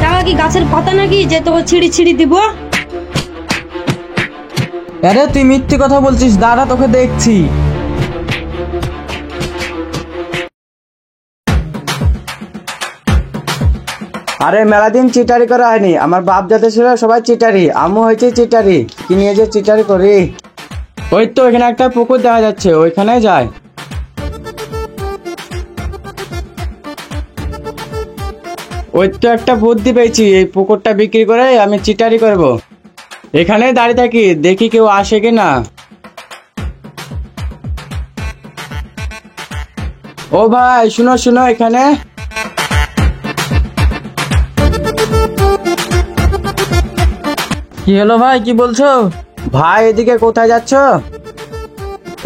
টাকা কি গাছের পাতা নাকি যে তোকে ছিঁড়ি ছিঁড়ি দিব? আরে তুই মিথ্যে কথা বলছিস, দাঁড়া তোকে দেখছি। আরে মেলা দিন চিটারি করা হয়নি, আমার বাপ যাতে ছিল সবাই চিটারি, আম্মু হয়েছে চিটারি, কি নিয়ে যে চিটারি করি। ওই তো এখানে একটা পুকুর দেখা যাচ্ছে, ওইখানে যায়। ওই তো একটা বুদ্ধি পেয়েছি, এই পুকুরটা বিক্রি করে আমি চিটারি করব। এখানে দাঁড়িয়ে থাকি, দেখি কেউ আসে কি না। ও ভাই শুনো শুনো, এখানে কি হলো ভাই, কি বলছো? ভাই এদিকে কোথায় যাচ্ছ?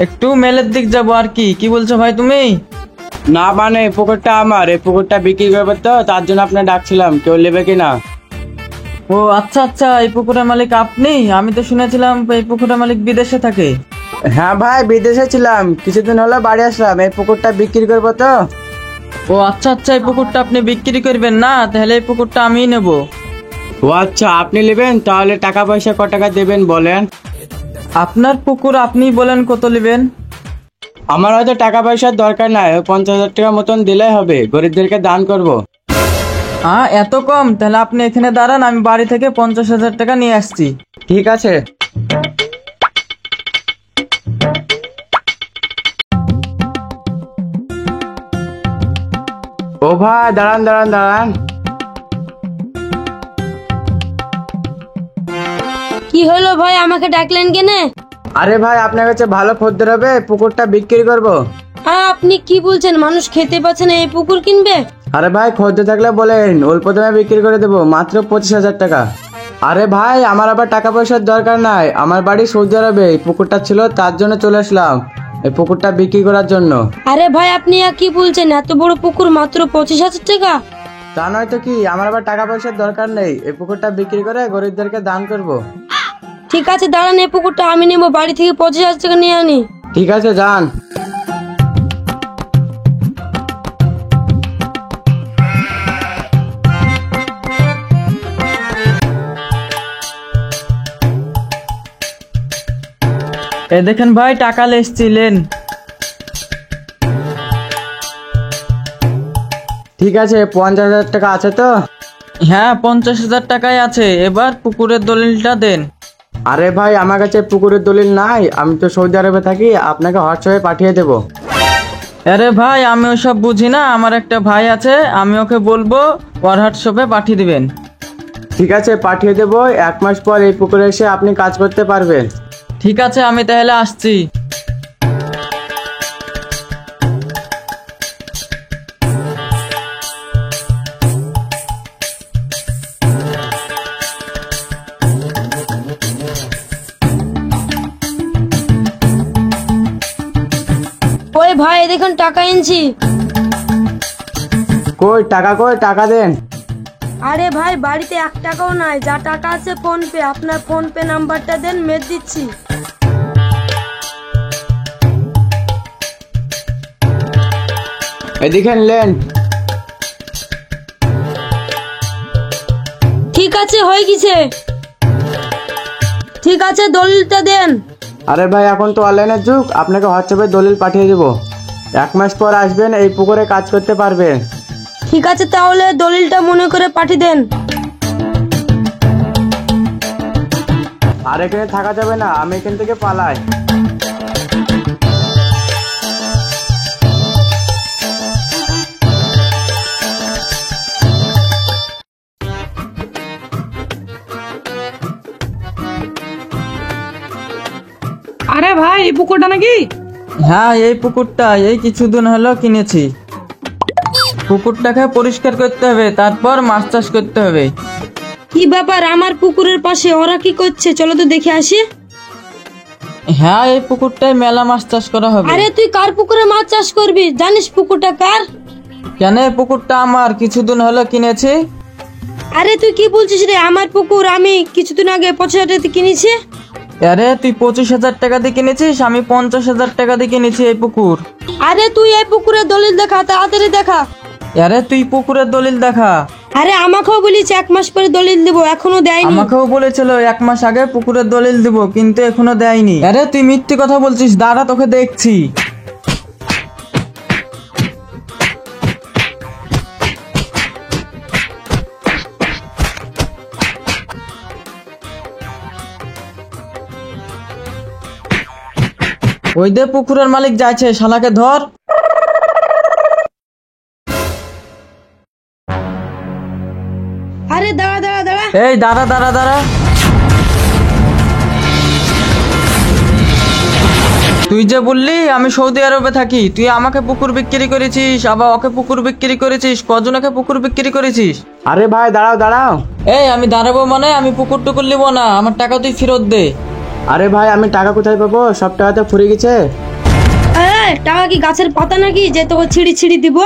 একটু মেলের দিক যাবো আর কি। কি বলছো ভাই তুমি? না মানে এই পুকুরটা আমার, এই পুকুরটা বিক্রি করবো তো, তার জন্য আপনার ডাকছিলাম, কেউ নেবে কিনা। ও আচ্ছা আচ্ছা, এই পুকুরের মালিক আপনি? আমি তো শুনেছিলাম এই পুকুরের মালিক বিদেশে থাকে। হ্যাঁ ভাই বিদেশে ছিলাম, কিছুদিন হলো বাড়ি আসলাম, এই পুকুরটা বিক্রি করবো তো। ও আচ্ছা আচ্ছা, এই পুকুরটা আপনি বিক্রি করবেন না? তাহলে এই পুকুরটা আমিই নেব। ও আচ্ছা আপনি নেবেন, তাহলে টাকা পয়সা ক টাকা দেবেন বলেন। আপনার পুকুর, আপনি বলেন কত নেবেন। আমার হয়তো টাকা পয়সার দরকার নাই, ওই 50,000 টাকা মতন দিলেই হবে, গরিবদেরকে দান করব। এত কম? তাহলে আপনি এখানে দাঁড়ান, আমি বাড়ি থেকে 50,000 টাকা নিয়ে আসছি। ঠিক আছে। ও ভাই দাঁড়ান দাঁড়ান দাঁড়ান। কি হলো ভাই, আমাকে ডাকলেন কেনে? আরে ভাই আপনার কাছে ভালো খদ্দের হবে, পুকুরটা বিক্রি করব। হ্যাঁ আপনি কি বলছেন, মানুষ খেতে পাচ্ছে না এই পুকুর কিনবে? আরে ভাই খদ্দের থাকলে বলেন, অল্প দামে বিক্রি করে দেবো, মাত্র 25,000 টাকা। আরে ভাই আমার আবার টাকা পয়সার দরকার নাই, আমার বাড়ি সৌদি আরবে, এই পুকুরটা ছিল তার জন্য চলে আসলাম এই পুকুরটা বিক্রি করার জন্য। আরে ভাই আপনি কি বলছেন, এত বড় পুকুর মাত্র 25,000 টাকা? তা নয় তো কি, আমার আবার টাকা পয়সার দরকার নেই, এই পুকুরটা বিক্রি করে গরিবদেরকে দান করব। ঠিক আছে দাঁড়ান, এই পুকুরটা আমি নেবো, বাড়ি থেকে 25,000 টাকা নিয়ে আনি। ঠিক আছে যান। এ দেখেন ভাই, টাকা এসছিলেন। ঠিক আছে 50,000 টাকা আছে তো? হ্যাঁ 50,000 টাকাই আছে, এবার পুকুরের দলিলটা দেন। আরে ভাই আমার কাছে পুকুরের দলিল নাই, আমি তো সৌদি আরবে থাকি, আপনাকে হোয়াটসঅ্যাপে পাঠিয়ে দেবো। আরে ভাই আমি ওসব বুঝি না, আমার একটা ভাই আছে, আমি ওকে বলবো, ওর হোয়াটসঅ্যাপে পাঠিয়ে দিবেন। ঠিক আছে পাঠিয়ে দেবো, 1 মাস পর এই পুকুরে এসে আপনি কাজ করতে পারবেন। ঠিক আছে, আমি তাহলে আসছি। ওই ভাই দেখুন টাকা এনেছি। কই টাকা, কই টাকা দেন। আরে ভাই বাড়িতে 1 টাকাও নাই, যা টাকা আছে ফোন পে, আপনার ফোন পে নাম্বারটা দেন, মেদ দিচ্ছি। এদিকে নেন। ঠিক আছে হয়ে গেছে। ঠিক আছে দলিলটা দেন। আরে ভাই এখন তো অনলাইনের যুগ, আপনাকে হোয়াটসঅ্যাপে দলিল পাঠিয়ে দেবো, 1 মাস পর আসবেন, এই পুকুরে কাজ করতে পারবেন। ঠিক আছে তাহলে দলিলটা মনে করে পাঠিয়ে দেন। আর এখানে থাকা যাবে না, আমি এখান থেকে পালাই। আরে ভাই এই পুকুরটা নাকি? হ্যাঁ এই পুকুরটা এই কিছুদিন হলো কিনেছি। পুকুরটাকে পরিষ্কার করতে হবে, তারপর মাছ চাষ করতে হবে। কি ব্যাপার, আমার পুকুরের পাশে ওরা কি করছে, চলো তো দেখে আসি। হ্যাঁ এই পুকুরটায় মেলা মাছ চাষ করা হবে। আরে তুই কার পুকুরে মাছ চাষ করবি, জানিস পুকুরটা কার? কেন, এই পুকুরটা আমার, কিছুদিন হলো কিনেছি। আরে তুই কি বলছিস রে, আমার পুকুর আমি কিছুদিন আগে 25,000 টাকা কিনেছি। আরে তুই 25,000 টাকা দিয়ে কিনেছিস, আমি 50,000 টাকা দিয়ে কিনেছি এই পুকুর। আরে তুই এই পুকুরের দলিল দেখা, তাড়াতাড়ি দেখা। আরে তুই পুকুরের দলিল দেখা। আরে আমাকেও বলিস 1 মাস পরে দলিল দেবো, এখনো দেয়নি। আমাকেও বলেছিল 1 মাস আগে পুকুরের দলিল দিব, কিন্তু এখনো দেয়নি। আরে তুই মিথ্যে কথা বলছিস, দাঁড়া তোকে দেখছি। ওই দে পুকুরের মালিক যাচ্ছে, শালাকে ধর। আরে দাঁড়া দাঁড়া দাঁড়া। এই দাঁড়া দাঁড়া দাঁড়া। তুই যে বললি আমি সৌদি আরবে থাকি, তুই আমাকে পুকুর বিক্রি করেছিস, আবার ওকে পুকুর বিক্রি করেছিস, কজনকে পুকুর বিক্রি করেছিস? আরে ভাই দাঁড়াও দাঁড়াও। এই আমি দাঁড়াবো মানে আমি পুকুর টুকুর নিব না, আমার টাকা তুই ফেরত দে। আরে ভাই আমি টাকা কোথায় পাবো? সব টাকা তো ফুরিয়ে গেছে। টাকা কি গাছের পাতা নাকি যে তোকে ছিঁড়ি ছিঁড়ি দিব?